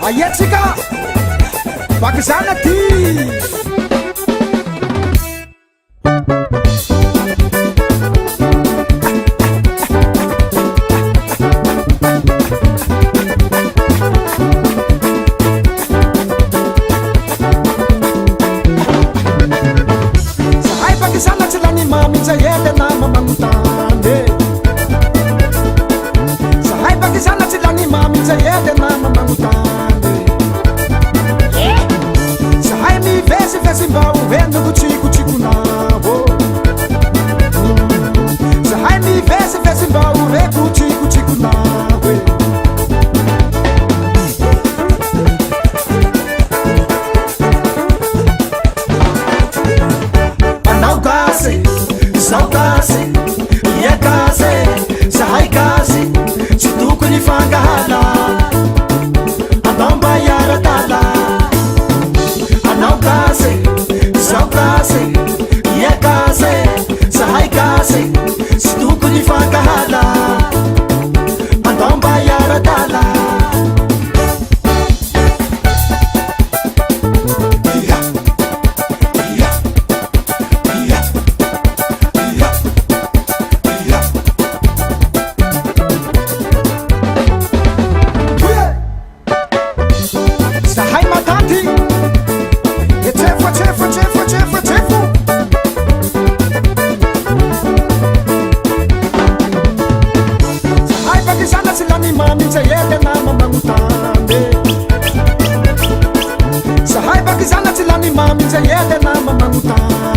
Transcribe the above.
Ayatsika Pakistan Sahai Pakistan celani mami saya dan nama mangutane Sahai Pakistan celani mami saya dan nama mangutane Sahai mi vesi mbau vendo gutico tico na Sahai mi vesi mbau vendo gutico tico na Saudade, e é case, sai case, se tu conhe fangala, a não baiar a tala, a não case, saudade, e é case, sai case, se tu conhe fangala, a não baiar a tala. Mami saya dan nama mangutane Sahai Pakistan celani mami saya dan nama mangutane